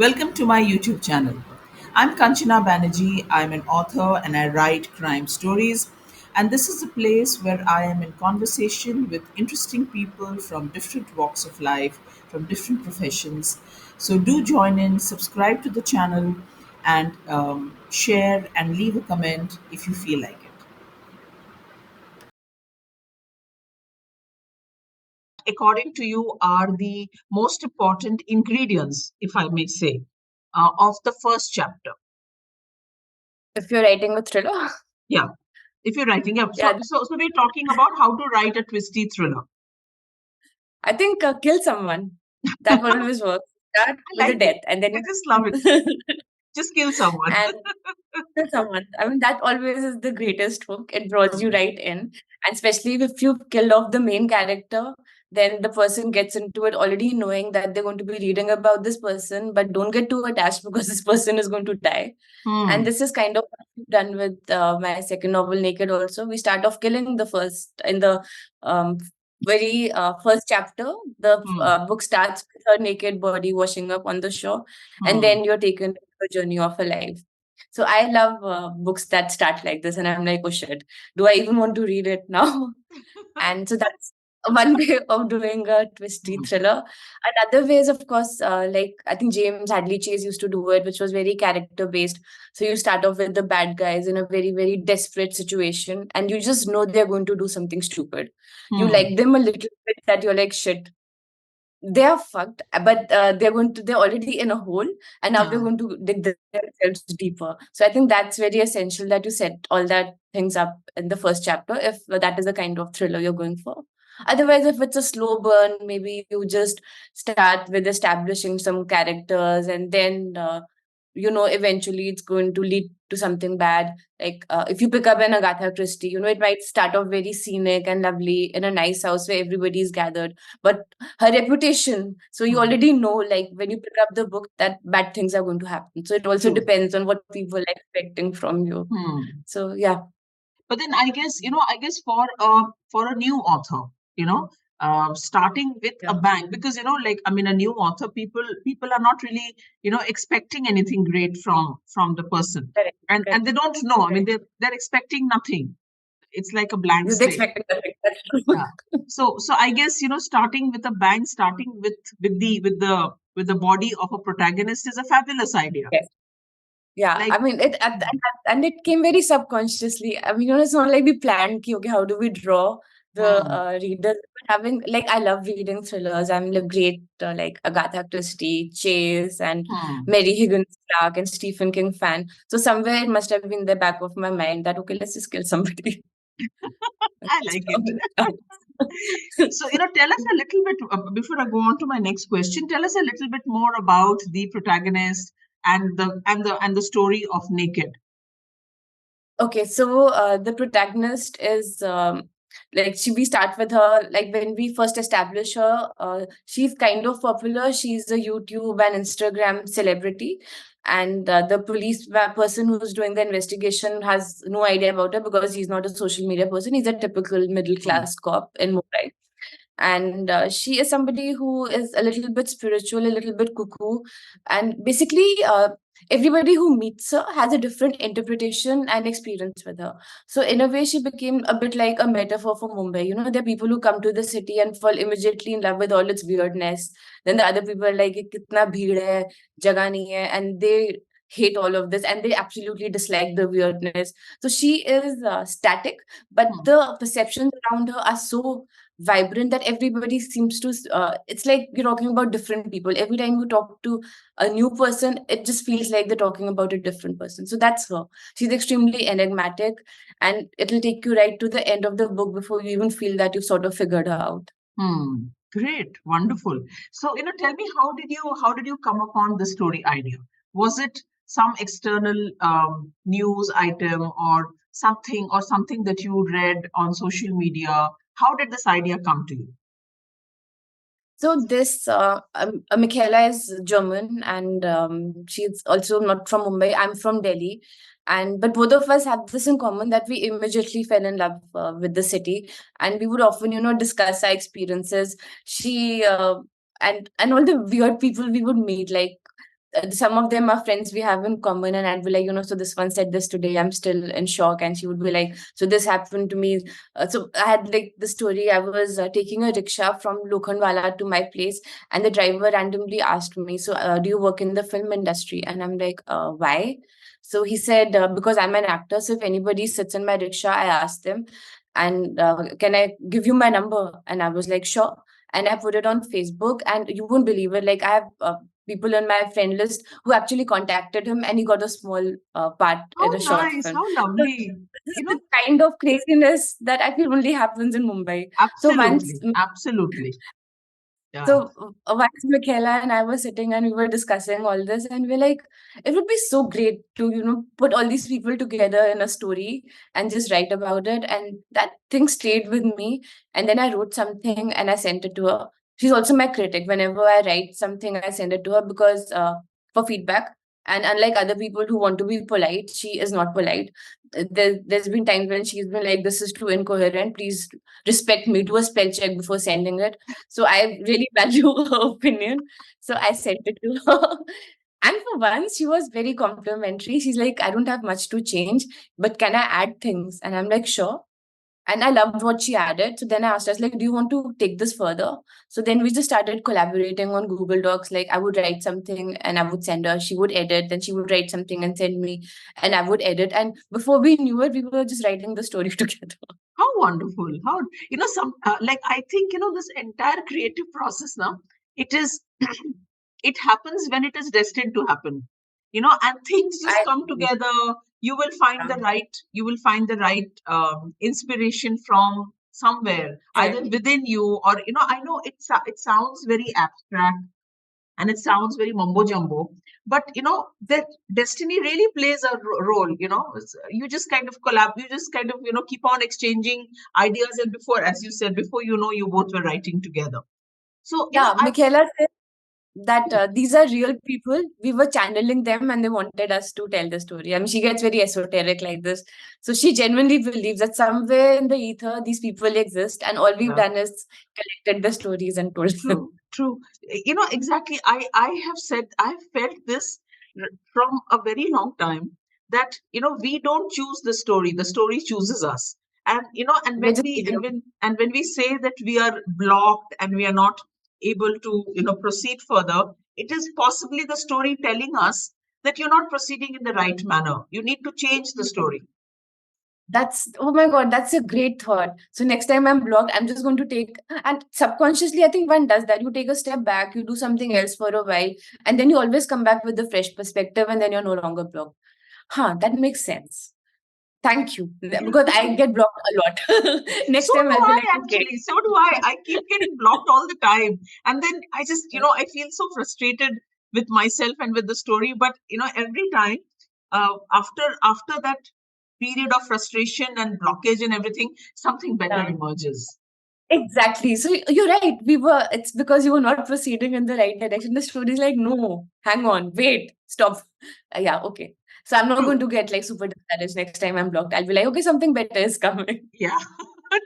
Welcome to my YouTube channel. I'm Kanchana Banerjee. I'm an author and I write crime stories. And this is a place where I am in conversation with interesting people from different walks of life, from different professions. So do join in, subscribe to the channel, and share and leave a comment if you feel like it. According to you, are the most important ingredients, if I may say, of the first chapter? If you're writing a thriller, Yeah. If you're writing, yeah. yeah, So we're talking about how to write a twisty thriller. I think kill someone. That will always work. Start I with a like it. death, and I then just love it. Just kill someone. and kill someone. I mean, that always is the greatest hook. It draws you Hmm. right in, and especially if you've killed off the main character, then the person gets into it already knowing that they're going to be reading about this person, but don't get too attached because this person is going to die. And Hmm. this is kind of what we've done with my second novel, Naked. Also, we start off killing the first in the um, very first chapter. The Hmm. book starts with her naked body washing up on the shore, and Hmm. then you're taken to a journey of her life. So I love books that start like this, and I'm like, oh shit, do I even want to read it now? And so that's one way of doing a twisty Hmm. thriller. Another way is, of course, like I think James Hadley Chase used to do it, which was very character based. So you start off with the bad guys in a very, very desperate situation, and you just know they're going to do something stupid. You Hmm. like them a little bit that you're like, shit, they are fucked, but they're already in a hole, and now they're Yeah. going to dig themselves deeper. So I think that's very essential that you set all that things up in the first chapter if that is the kind of thriller you're going for. Otherwise, if it's a slow burn, maybe you just start with establishing some characters, and then eventually it's going to lead to something bad. Like if you pick up an Agatha Christie, it might start off very scenic and lovely in a nice house where everybody's gathered, but her reputation, so you Hmm. already know, like when you pick up the book, that bad things are going to happen. So it also True. depends on what people are expecting from you. Hmm. So yeah. But then I guess for a new author, you know, starting with a Yeah. bang, because like I mean, a new author, people are not really expecting anything great from the person, Correct. and Correct. they don't know. I mean, Correct. they're expecting nothing. It's like a blank They're slate. expecting nothing. That's Yeah. true. So I guess starting with a bang, starting with the body of a protagonist is a fabulous idea. Yes. Yeah, Like, I mean it, and it came very subconsciously. I mean, it's not like we planned, ki, okay, how do we draw the hmm, reader? But having like, I love reading thrillers. I'm a great like Agatha Christie, Chase, and hmm, Mary Higgins Clark and Stephen King fan. So somewhere it must have been in the back of my mind that okay, let's just kill somebody. I like it. So, tell us a little bit before I go on to my next question. Tell us a little bit more about the protagonist and the story of Naked. Okay, so the protagonist is like we start with her like when we first establish her. She's kind of popular. She's a YouTube and Instagram celebrity, and the police person who's doing the investigation has no idea about her because he's not a social media person. He's a typical middle Hmm, class cop in Mumbai, and she is somebody who is a little bit spiritual, a little bit cuckoo, and basically everybody who meets her has a different interpretation and experience with her. So in a way she became a bit like a metaphor for Mumbai. There are people who come to the city and fall immediately in love with all its weirdness. Then the other people are like, "Ye kitna bheed hai, jagah nahi hai," and they hate all of this and they absolutely dislike the weirdness. So she is static, but hmm, the perceptions around her are so vibrant that everybody seems to it's like you're talking about different people. Every time you talk to a new person, it just feels like they're talking about a different person. So that's her. She's extremely enigmatic, and it'll take you right to the end of the book before you even feel that you've sort of figured her out. hmm. Great, wonderful. So, tell me, how did you come upon the story idea? Was it some external news item or something that you read on social media? How did this idea come to you? So this Michaela is German, and she's also not from Mumbai. I'm from Delhi, and but both of us have this in common that we immediately fell in love with the city, and we would often, discuss our experiences. She and all the weird people we would meet, like some of them are friends we have in common, and I'd be like, so this one said this today, I'm still in shock. And she would be like, so this happened to me. So I had like the story. I was taking a rickshaw from Lokhandwala to my place, and the driver randomly asked me, so do you work in the film industry? And I'm like, why? So he said, because I'm an actor, so if anybody sits in my rickshaw, I ask them, and can I give you my number? And I was like, sure. And I put it on Facebook, and you won't believe it. Like, I have people on my friend list who actually contacted him, and he got a small part in How a short nice, film. how So lovely. this is You the know, kind of craziness that I feel only happens in Mumbai. So once absolutely, absolutely. Yeah. so once Michaela and I were sitting and we were discussing all this, and we're like, it would be so great to, put all these people together in a story and just write about it. And that thing stayed with me. And then I wrote something and I sent it to her. She's also my critic. Whenever I write something, I send it to her because for feedback. And unlike other people who want to be polite, she is not polite. There's been times when she's been like, this is too incoherent. Please respect me. Do a spell check before sending it. So I really value her opinion. So I sent it to her. And for once, she was very complimentary. She's like, I don't have much to change, but can I add things? And I'm like, sure. And I loved what she added. So then I asked her, like, do you want to take this further? So then we just started collaborating on Google Docs. Like, I would write something and I would send her. She would edit. Then she would write something and send me. And I would edit. And before we knew it, we were just writing the story together. How wonderful. How, some, like, I think, this entire creative process now, it is, it happens when it is destined to happen, and things just I come agree. together. You will find the right inspiration from somewhere, either Correct. within you, or, I know it sounds very abstract and it sounds very mumbo jumbo, but that destiny really plays a role. You just kind of you just kind of keep on exchanging ideas, and before, as you said, before you both were writing together. So Yeah, I Michaela said that these are real people. We were channeling them and they wanted us to tell the story. I mean, she gets very esoteric like this. So she genuinely believes that somewhere in the ether, these people exist, and all we've yeah. done is collected the stories and told them. True, true. Exactly. I have said, I've felt this from a very long time, that we don't choose the story chooses us. And and We're when just we and mediocre. when we say that we are blocked and we are not able to proceed further, it is possibly the story telling us that you're not proceeding in the right manner. You need to change the story. Oh my God, that's a great thought. So next time I'm blocked, I'm just going to take, and subconsciously, I think one does that. You take a step back, you do something else for a while, and then you always come back with a fresh perspective, and then you're no longer blocked. Huh, that makes sense. Thank you. Because I get blocked a lot. Next So time do I'll be I, like, okay. actually. So do I. I keep getting blocked all the time. And then I just, I feel so frustrated with myself and with the story. But, every time, after that period of frustration and blockage and everything, something better Yeah. emerges. Exactly. So you're right. It's because you were not proceeding in the right direction. The story is like, no, hang on, wait, stop. Yeah, okay. So I'm not going True. to get like super discouraged next time I'm blocked. I'll be like, okay, something better is coming. Yeah,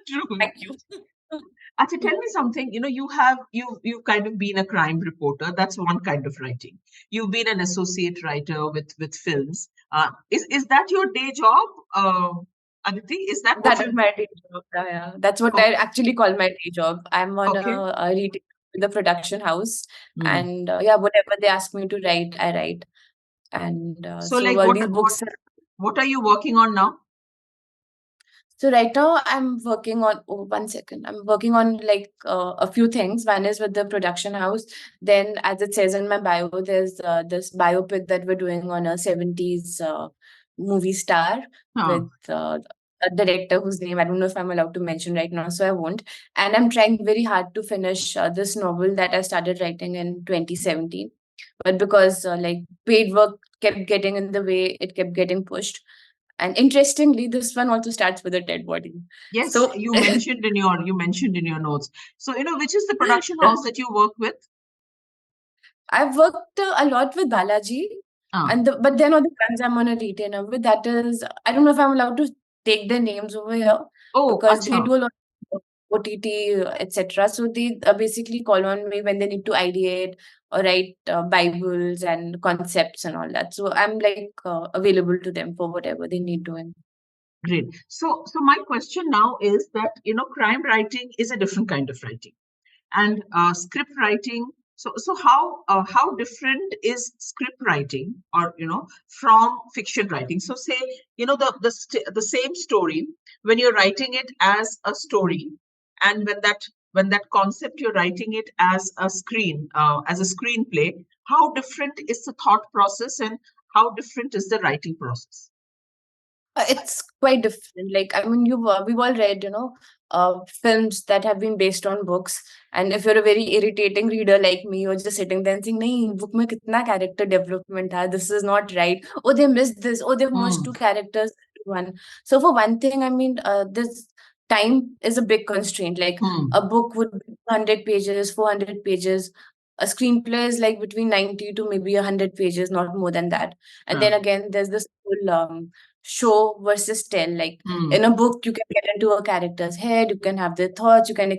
true. Thank you. Actually, tell me something. You've kind of been a crime reporter. That's one kind of writing. You've been an associate writer with films. Is that your day job, Aditi? Is that what That is you're? my day job. Yeah, yeah. That's what Oh, I actually call my day job. I'm on okay. a retail with a production house, Hmm. and yeah, whatever they ask me to write, I write. And So, so like, all what these what books. what are you working on now? So right now I'm working on, oh, 1 second. I'm working on like a few things. One is with the production house. Then, as it says in my bio, there's this biopic that we're doing on a 70s movie star Huh. with a director whose name I don't know if I'm allowed to mention right now, so I won't. And I'm trying very hard to finish this novel that I started writing in 2017. But because like paid work kept getting in the way, it kept getting pushed. And interestingly, this one also starts with a dead body. Yes, So you mentioned in your notes. So, which is the production house that you work with? I've worked a lot with Balaji, Ah. but they're not the ones I'm on a retainer with. That is, I don't know if I'm allowed to take their names over here Oh, because they acha. do a lot. OTT, etc. So they basically call on me when they need to ideate or write Bibles and concepts and all that. So I'm like available to them for whatever they need doing. Great. So my question now is that, crime writing is a different kind of writing, and script writing. So how different is script writing, or from fiction writing? So say, the same story, when you're writing it as a story, and when that concept you're writing it as a screenplay, how different is the thought process, and how different is the writing process? It's quite different. Like, I mean, we've all read, films that have been based on books. And if you're a very irritating reader like me, you're just sitting there and saying, "Nahi, book mein kitna character development hai. This is not right. Oh, they missed this. Oh, they've merged Hmm. two characters into one." So for one thing, I mean, this time is a big constraint. Like Hmm. a book would be 100 pages, 400 pages. A screenplay is like between 90 to maybe 100 pages, not more than that. And then Huh. again, there's this whole show versus tell. Like Hmm. in a book you can get into a character's head, you can have their thoughts, you can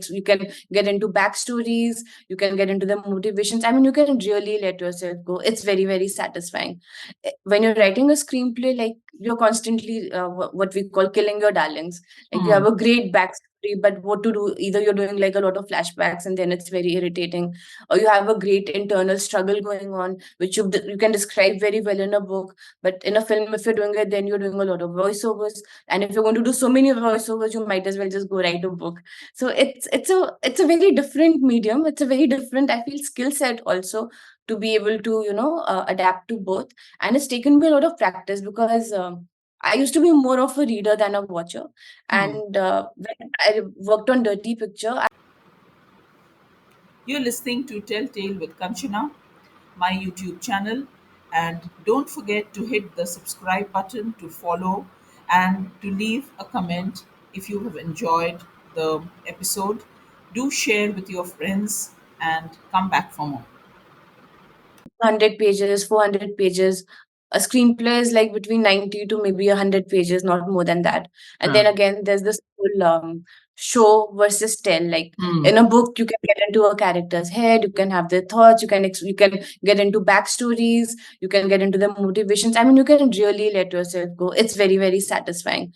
get into backstories, you can get into the motivations. I mean, you can really let yourself go. It's very, very satisfying. When you're writing a screenplay, like you're constantly what we call killing your darlings. Like you have Hmm. a great backstory, but what to do? Either you're doing like a lot of flashbacks and then it's very irritating, or you have a great internal struggle going on which you can describe very well in a book. But in a film, if you're doing it, then you're doing a lot of voiceovers. And if you're going to do so many voiceovers, you might as well just go write a book. So it's a very different medium. It's a very different, I feel, skill set also, to be able to adapt to both. And it's taken me a lot of practice because I used to be more of a reader than a watcher. Hmm. And when I worked on Dirty Picture, You're listening to Telltale with Kanchana, my YouTube channel. And don't forget to hit the subscribe button to follow and to leave a comment if you have enjoyed the episode. Do share with your friends and come back for more. 100 pages, 400 pages. A screenplay is like between 90 to maybe 100 pages, not more than that. And Huh. then again, there's this whole show versus tell. Like Hmm. in a book, you can get into a character's head, you can have their thoughts, you can get into backstories, you can get into the motivations. I mean, you can really let yourself go. It's very, very satisfying.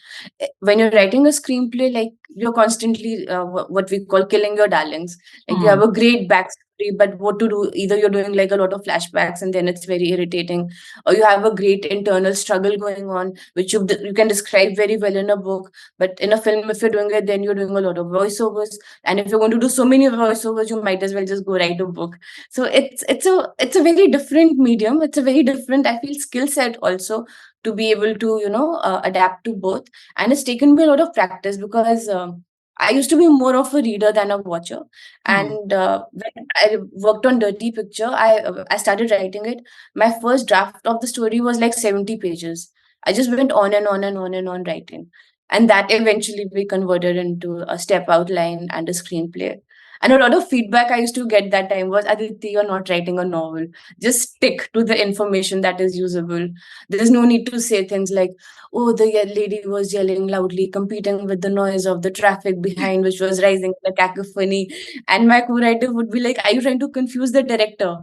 When you're writing a screenplay, like you're constantly what we call killing your darlings. Like you have Hmm. a great backstory, but what to do? Either you're doing like a lot of flashbacks and then it's very irritating, or you have a great internal struggle going on which you can describe very well in a book. But in a film, if you're doing it, then you're doing a lot of voiceovers. And if you're going to do so many voiceovers, you might as well just go write a book. So it's a very different medium. It's a very different, I feel, skill set also, to be able to adapt to both. And it's taken me a lot of practice because I used to be more of a reader than a watcher. Hmm. And when I worked on Dirty Picture, I started writing it. My first draft of the story was like 70 pages. I just went on and on and on and on writing. And that eventually we converted into a step outline and a screenplay. And a lot of feedback I used to get that time was, "Aditi, you're not writing a novel. Just stick to the information that is usable. There's no need to say things like, oh, the lady was yelling loudly, competing with the noise of the traffic behind, which was rising in a cacophony." And my co-writer would be like, "Are you trying to confuse the director?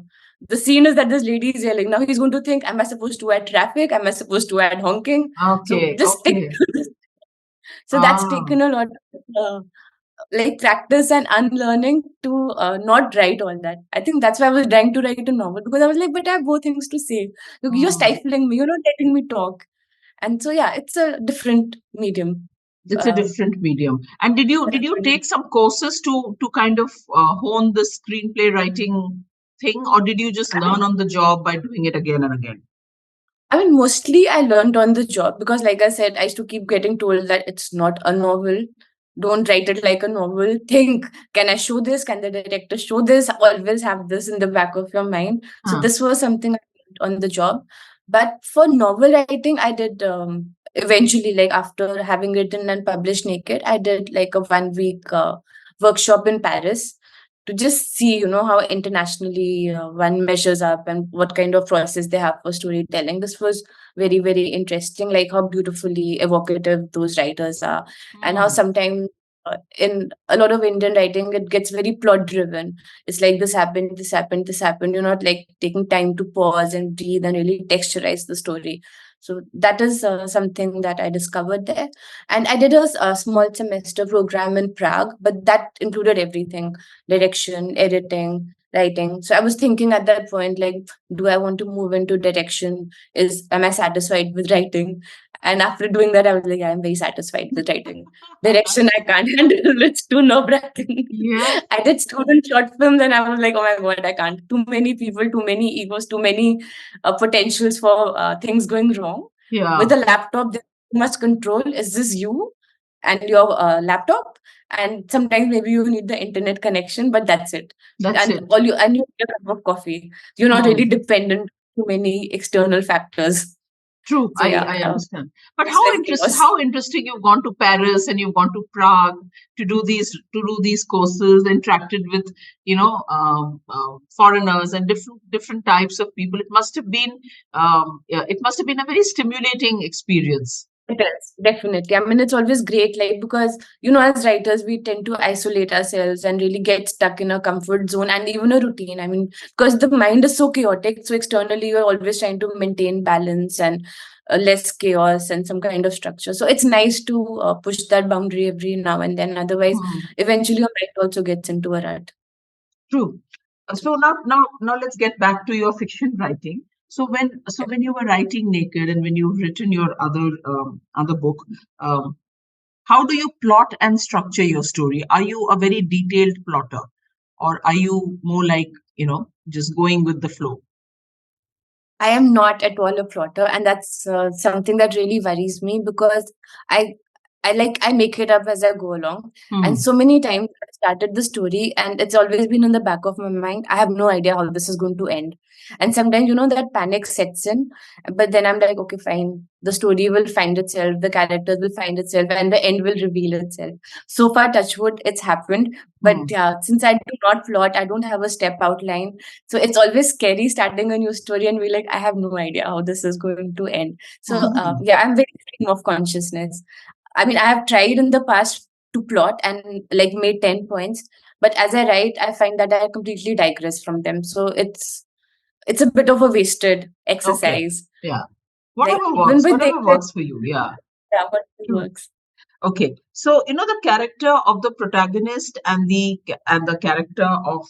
The scene is that this lady is yelling. Now he's going to think, am I supposed to add traffic? Am I supposed to add honking? So Okay. just stick Okay. to this." So that's Ah. taken a lot of like practice and unlearning to not write all that. I think that's why I was trying to write a novel, because I was like, but I have both things to say. You're Hmm. stifling me. You're not letting me talk. And so, yeah, it's a different medium. It's a Uh, different medium. And did you take some courses to kind of hone the screenplay writing thing, or did you just learn on the job by doing it again and again? I mean, mostly I learned on the job because, like I said, I used to keep getting told that it's not a novel. Don't write it like a novel. Think, can I show this? Can the director show this? Always have this in the back of your mind. So, Huh. this was something I learned on the job. But for novel writing, I did eventually, like after having written and published Naked, I did like a 1 week workshop in Paris to just see, how internationally one measures up and what kind of process they have for storytelling. This was very, very interesting, like how beautifully evocative those writers are, and how Hmm. sometimes in a lot of Indian writing, it gets very plot driven. It's like this happened, this happened, this happened. You're not like taking time to pause and breathe and really texturize the story. So that is something that I discovered there. And I did a small semester program in Prague, but that included everything: direction, editing, writing. So I was thinking at that point, like, do I want to move into direction? Am I satisfied with writing? And after doing that, I was like, yeah, I'm very satisfied with writing. Direction I can't handle. It's too nerve-wracking. Yes. I did student short films and I was like, oh my God, I can't. Too many people, too many egos, too many potentials for things going wrong. Yeah. With a laptop, there's too much control. Is this you and your laptop? And sometimes maybe you need the internet connection, but that's it. That's And it. and you need a cup of coffee. You're not really Hmm. dependent to many external factors. True, So yeah, I understand. But it's less chaos. how interesting you've gone to Paris and you've gone to Prague to do these courses, interacted with foreigners and different types of people. It must have been a very stimulating experience. It is, definitely. I mean, it's always great, like, because, as writers, we tend to isolate ourselves and really get stuck in a comfort zone and even a routine. I mean, because the mind is so chaotic. So, externally, you're always trying to maintain balance and less chaos and some kind of structure. So, it's nice to push that boundary every now and then. Otherwise, Hmm. eventually, your mind also gets into a rut. True. So now let's get back to your fiction writing. So when you were writing Naked and when you've written your other book, um, how do you plot and structure your story? Are you a very detailed plotter, or are you more like, just going with the flow? I am not at all a plotter, and that's something that really worries me because I I make it up as I go along. And Hmm. so many times I started the story and it's always been in the back of my mind. I have no idea how this is going to end. And sometimes, that panic sets in, but then I'm like, okay, fine. The story will find itself, the characters will find itself, and the end will reveal itself. So far, touch wood, it's happened. But Hmm. yeah, since I do not plot, I don't have a step outline. So it's always scary starting a new story and be like, I have no idea how this is going to end. So Hmm. yeah, I'm very stream of consciousness. I mean, I have tried in the past to plot and like made 10 points, but as I write, I find that I completely digress from them. So it's a bit of a wasted Okay. exercise. Yeah. Like even with Whatever David, works for you. Yeah. yeah, but it True. works. Okay. So, the character of the protagonist and the character of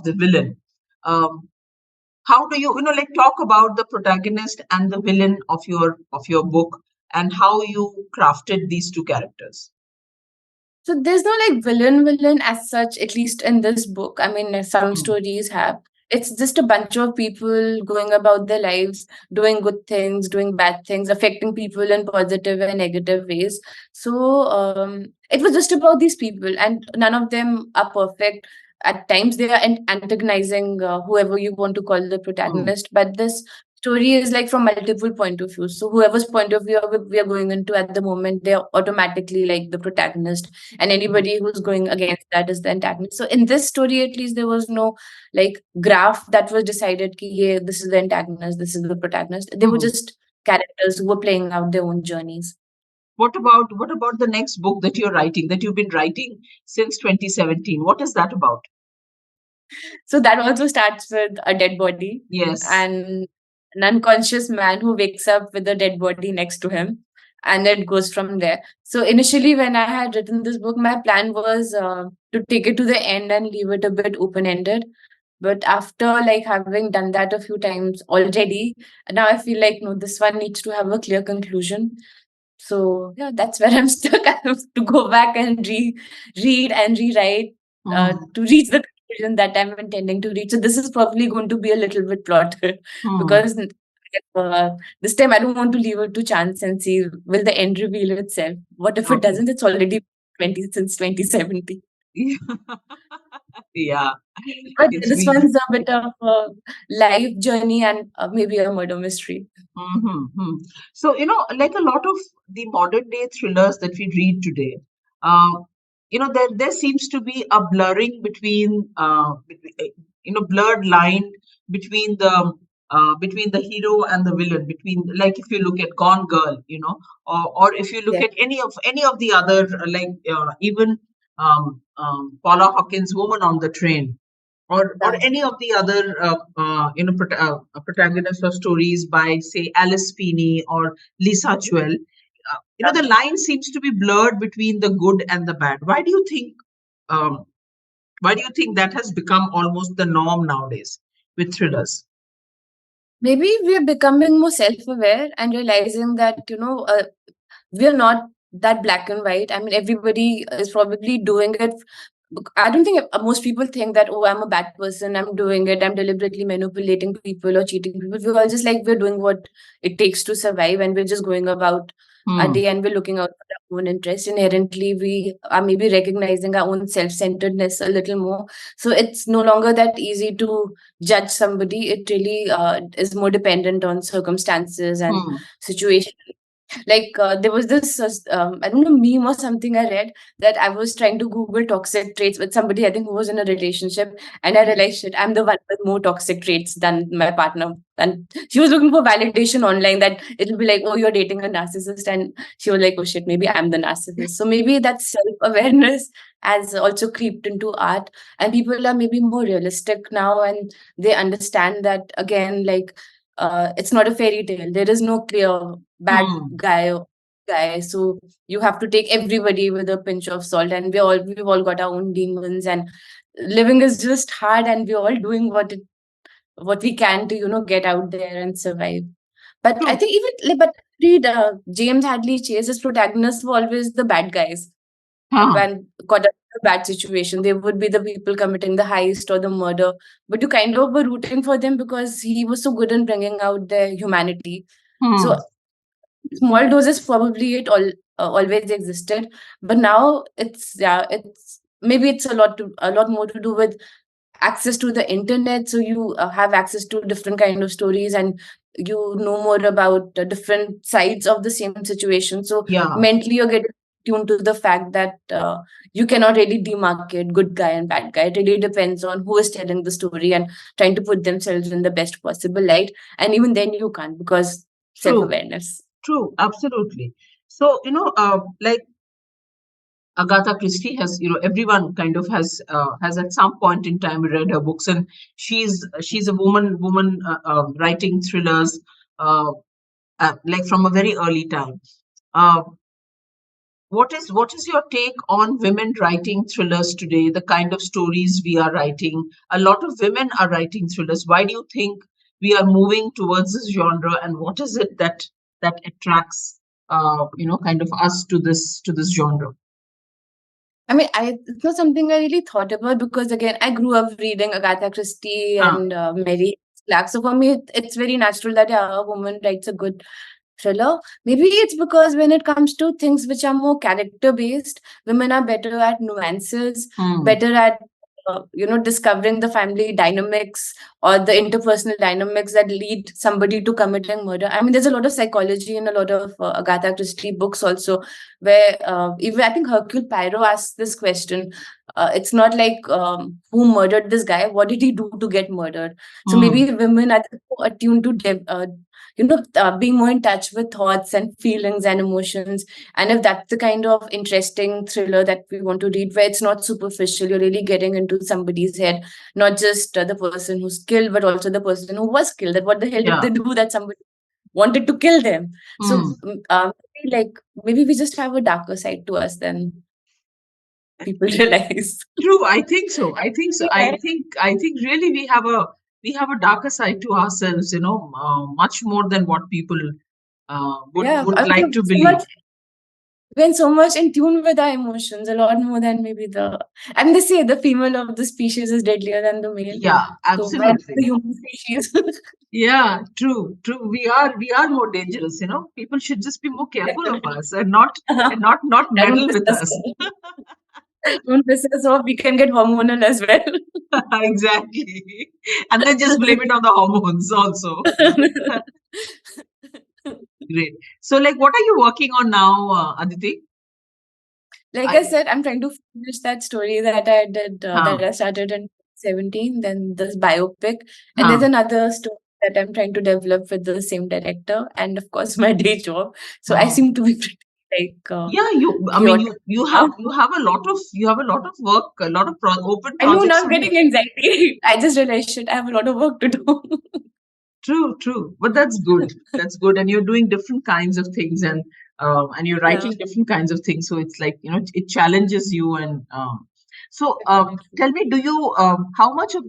the villain. Um, how do you like talk about the protagonist and the villain of your book, and how you crafted these two characters? So there's no like villain as such, at least in this book. I mean, some Hmm. stories have. It's just a bunch of people going about their lives, doing good things, doing bad things, affecting people in positive and negative ways. So it was just about these people, and none of them are perfect. At times, they are antagonizing whoever you want to call the Hmm. protagonist, but this story is like from multiple point of views. So whoever's point of view we are going into at the moment, they're automatically like the protagonist, and Hmm. anybody who's going against that is the antagonist. So in this story, at least, there was no like graph that was decided ki, yeah, this is the antagonist, this is the protagonist. They were Hmm. just characters who were playing out their own journeys. What about the next book that you've been writing since 2017? What is that about? So that also starts with a dead body Yes. and an unconscious man who wakes up with a dead body next to him. And it goes from there. So initially, when I had written this book, my plan was to take it to the end and leave it a bit open ended. But after like having done that a few times already, now I feel like no, this one needs to have a clear conclusion. So yeah, that's where I'm stuck. I have to go back and read and rewrite Hmm. to reach the conclusion that I'm intending to reach. So this is probably going to be a little bit plotted Hmm. because this time I don't want to leave it to chance and see will the end reveal itself. What if it Okay. doesn't? It's already 20 since 2017. Yeah. But It's this been. one's a bit of a life journey and maybe a murder mystery. Mm-hmm. So, like a lot of the modern day thrillers that we read today, uh, there seems to be a blurring blurred line between between the hero and the villain, between, like, if you look at Gone Girl, or if you look Yeah. at any of the other, even Paula Hawkins' Woman on the Train, or Yeah. any of the other protagonists or stories by, say, Alice Feeney or Lisa Joel. The line seems to be blurred between the good and the bad. Um, why do you think that has become almost the norm nowadays with thrillers? Maybe we are becoming more self-aware and realizing that, we're not that black and white. I mean, everybody is probably doing it. I don't think most people think that, oh, I'm a bad person, I'm doing it, I'm deliberately manipulating people or cheating people. We're all just like, we're doing what it takes to survive, and we're just going about a Hmm. day and we're looking out for our own interest. Inherently, we are maybe recognizing our own self centeredness a little more. So it's no longer that easy to judge somebody. It really is more dependent on circumstances and Hmm. situation. Like there was this I don't know, meme or something I read, that I was trying to Google toxic traits with somebody, I think, who was in a relationship, and I realized, shit, I'm the one with more toxic traits than my partner. And she was looking for validation online, that it'll be like, oh, you're dating a narcissist, and she was like, oh shit, maybe I'm the narcissist. So maybe that self-awareness has also creeped into art, and people are maybe more realistic now, and they understand that, again, like, it's not a fairy tale. There is no clear bad Hmm. guy. So you have to take everybody with a pinch of salt. And we've all got our own demons, and living is just hard, and we're all doing what we can to, get out there and survive. But I True. think even like, but read James Hadley Chase, his protagonists were always the bad guys. Huh. When caught up in a bad situation, they would be the people committing the heist or the murder. But you kind of were rooting for them because he was so good in bringing out their humanity. Hmm. So small doses, probably it always existed, but now it's, yeah, it's maybe it's a lot more to do with access to the internet. So you have access to different kind of stories, and you know more about different sides of the same situation. So Yeah. mentally you're getting tuned to the fact that you cannot really demarcate good guy and bad guy. It really depends on who is telling the story and trying to put themselves in the best possible light, and even then you can't, because True. self-awareness. True. Absolutely. So, like Agatha Christie has, everyone kind of has at some point in time read her books, and she's a woman writing thrillers, uh, like from a very early time. Uh, what is your take on women writing thrillers today? The kind of stories we are writing. A lot of women are writing thrillers. Why do you think we are moving towards this genre, and what is it that attracts, kind of us to this genre? I mean, it's not something I really thought about, because again, I grew up reading Agatha Christie Huh. and Mary Clark. So for me, it's very natural that, yeah, a woman writes a good thriller. Maybe it's because when it comes to things which are more character based, women are better at nuances, Hmm. better at discovering the family dynamics or the interpersonal dynamics that lead somebody to committing murder. I mean, there's a lot of psychology in a lot of Agatha Christie books also, where even I think Hercule Poirot asks this question. It's not like who murdered this guy, what did he do to get murdered. So Hmm. maybe women are more attuned to being more in touch with thoughts and feelings and emotions. And if that's the kind of interesting thriller that we want to read, where it's not superficial, you're really getting into somebody's head, not just the person who's killed, but also the person who was killed. That what the hell did Yeah. they do that somebody wanted to kill them? Hmm. So maybe, like, maybe we just have a darker side to us than people realize. True. I think so. I think so. I Yeah, think I think really we have a darker side to ourselves. Much more than what people would yeah. would I like mean, to so believe. much, when so much in tune with our emotions, a lot more than maybe the. And they say the female of the species is deadlier than the male. Yeah. So why not the Absolutely. human species? Yeah. True. True. We are more dangerous. People should just be more careful of us, and not and not not Yeah, don't meddle piss with us us. off. Don't piss us off. We can get hormonal as well. Exactly. And then just blame it on the hormones also. Great. So, like, what are you working on now, Aditi? Like I I, said, I'm trying to finish that story that I did, that huh, I started in 17, then this biopic. And there's huh, another story that I'm trying to develop with the same director, and of course my day job. So I Wow. seem to be pretty Yeah, I mean, chaotic you now. have a lot of work, a lot of open I know now projects I'm on you. getting anxiety. I just realized shit, I have a lot of work to do. True, true. But that's good. That's good. And you're doing different kinds of things, and you're Yeah, writing different kinds of things. So it's like, it challenges you. And so definitely. tell me, do you how much of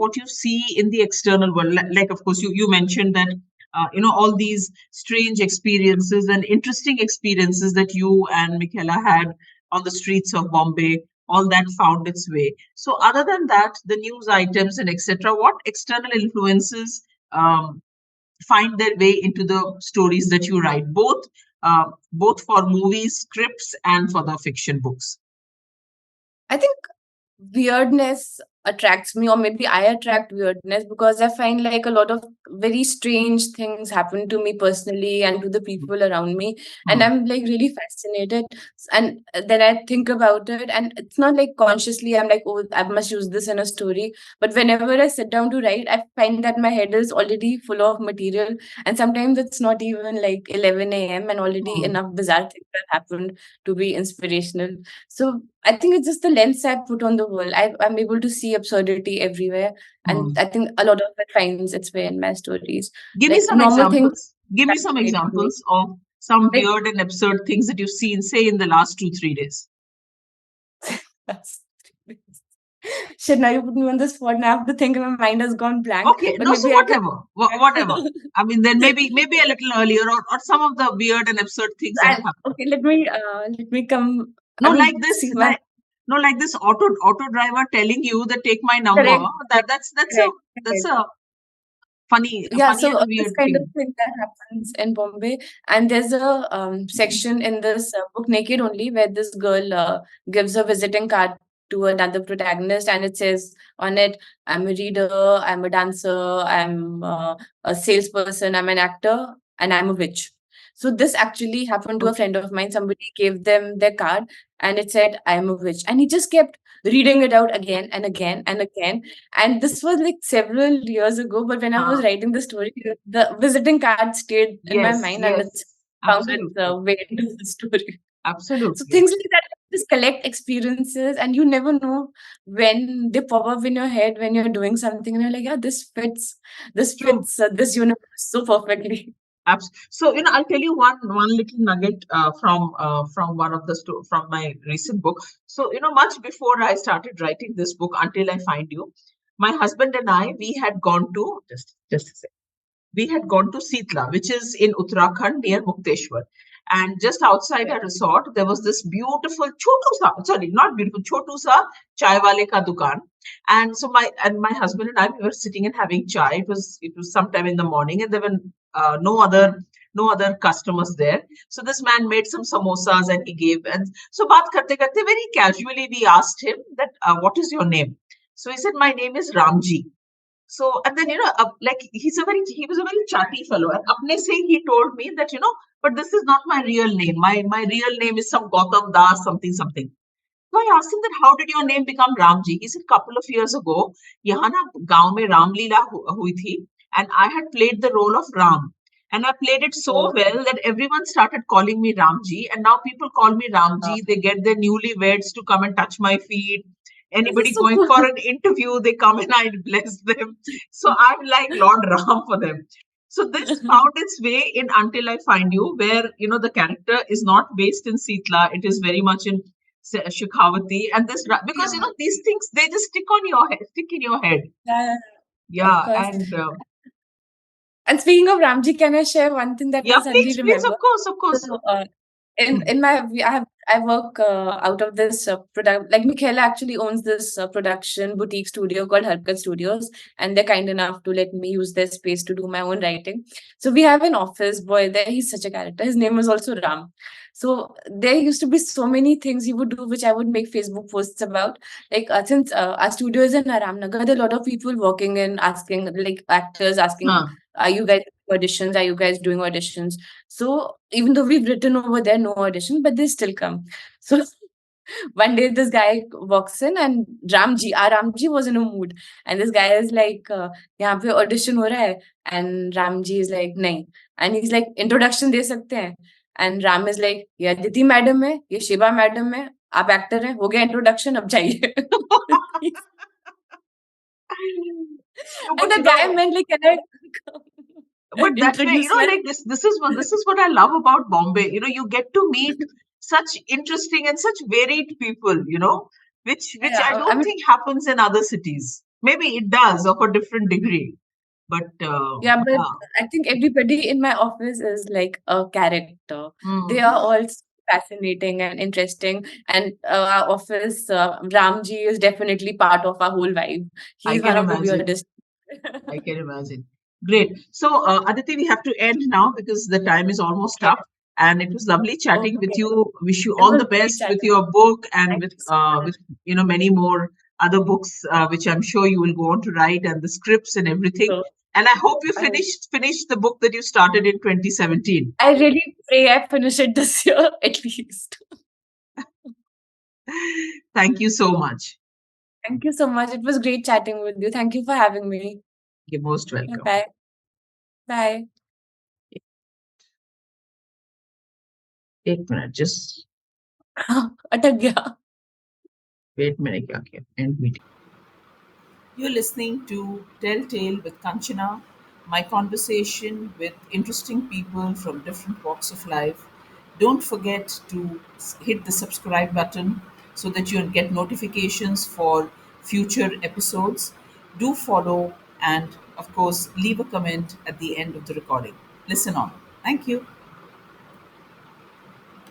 what you see in the external world, like of course you mentioned that all these strange experiences and interesting experiences that you and Michaela had on the streets of Bombay, all that found its way. So other than that, the news items and etc., what external influences um, find their way into the stories that you write, both for movies, scripts, and for the fiction books. I think weirdness attracts me, or maybe I attract weirdness because I find like a lot of very strange things happen to me personally and to the people around me, and Hmm. I'm like really fascinated. And then I think about it, and it's not like consciously I'm like, oh, I must use this in a story. But whenever I sit down to write, I find that my head is already full of material, and sometimes it's not even like 11 a.m. and already Hmm. enough bizarre things have happened to be inspirational. So I think it's just the lens I put on the world. I'm able to see absurdity everywhere, and Hmm. I think a lot of it finds its way in my stories. Give me Like some normal things examples. Give me some fascinate me. examples of some Like weird and absurd things that you've seen, say, in the last 2, 3 days. that's shit. Now you put me on the spot, and I have to think. And my mind has gone blank. Okay, But no, so maybe I can. whatever, whatever. I mean, then maybe a little earlier, or some of the weird and absurd things that have happened. Okay, let me come. No, I like mean, this, see my like this auto driver telling you that take my number. correct, That's a correct, that's correct. a Yeah, funny so and a this weird kind of thing. thing that happens in Bombay, and there's a section in this book, Naked Only, where this girl gives a visiting card to another protagonist, and it says on it, "I'm a reader, I'm a dancer, I'm a salesperson, I'm an actor, and I'm a witch." So this actually happened to a Okay. friend of mine. Somebody gave them their card, and it said, "I'm a witch," and he just kept reading it out again and again and again, and this was like several years ago, but when I was Uh, writing the story, the visiting card stayed in my yes, mind and it's yes, found its absolutely, way into the story. So absolutely. things like that just collect experiences, and you never know when they pop up in your head when you're doing something, and you're like, yeah, this True. fits this universe so perfectly. So I'll tell you one little nugget from one of the from my recent book. So much before I started writing this book, Until I Find You, my husband and I, we had gone to just a second. We had gone to Sitla, which is in Uttarakhand near Mukteshwar. And just outside Right. a resort, there was this beautiful chotu sa, sorry, not beautiful, chotu sa chai wale ka dukan. And so my husband and I, we were sitting and having chai. It was sometime in the morning, and there were no other customers there. So this man made some samosas and he gave. And so baat karte karte, very casually we asked him that what is your name? So he said, my name is Ramji. So, and then, like he was a very chatty fellow. And apne se he told me that, but this is not my real name. My real name is some Gautam Das, something, something. So I asked him that how did your name become Ramji? He said couple of years ago, यहाँ ना गांव में रामलीला हुई थी, and I had played the role of Ram. And I played it so Oh, well that everyone started calling me Ramji, and now people call me wow. Ramji. They get their newlyweds to come and touch my feet. This is Anybody so going cool. for an interview, they come and I bless them. So I'm like Lord Ram for them. So this found its way in Until I Find You, where the character is not based in Sitla. It is very much in Shikhavati, and because Yeah, these things, they just stick on your head, stick in your head. yeah, of Yeah, course. and And speaking of Ramji, can I share one thing that I yeah, suddenly please, remember? of course, of course. So, in my I work out of this product. Like Michaela actually owns this production boutique studio called Harkat Studios, and they're kind enough to let me use their space to do my own writing. So we have an office boy there. He's such a character. His name was also Ram. So there used to be so many things he would do, which I would make Facebook posts about. Like since our studio is in Nagar, there are a lot of people walking in, asking, like actors asking, Huh. "Are you guys doing auditions? Are you guys doing auditions?" So even though we've written over there no audition, but they still come. So One day this guy walks in and Ramji was in a mood, and this guy is like, यहाँ पे audition हो रहा है, and Ramji is like नहीं, and he's like introduction दे सकते हैं, and Ram is like ये Aditi madam है, ये शिवा मैडम है, आप एक्टर हैं, हो गया इंट्रोडक्शन, अब जाइए. No, And but the guy meant like, can I but that way, introduce my. like this is what I love about Bombay. You get to meet such interesting and such varied people, which I Yeah, I don't mean, think happens in other cities. Maybe it does of a different degree, but yeah, but yeah. I think everybody in my office is like a character. They Mm, are all fascinating and interesting. And our office, Ramji is definitely part of our whole vibe. I He's one can of the imagine. weirdest. I can imagine. Great. So, Aditi, we have to end now because the time is almost Okay. up. And it was lovely chatting with Okay. you. Wish you It all was the great best with chatting. your book and Thank with you so much. many more other books, which I'm sure you will go on to write, and the scripts and everything. So And I hope you I, finish the book that you started in 2017. I really pray I finish it this year at least. Thank you so much. Thank you so much. It was great chatting with you. Thank you for having me. You're most welcome. Bye. Bye. एक minute, just अटक गया. wait मैंने क्या किया end meeting. You're listening to Telltale with Kanchana, my conversation with interesting people from different walks of life. Don't forget to hit the subscribe button so that you'll get notifications for future episodes. Do follow and, of course, leave a comment at the end of the recording. Listen on. Thank you.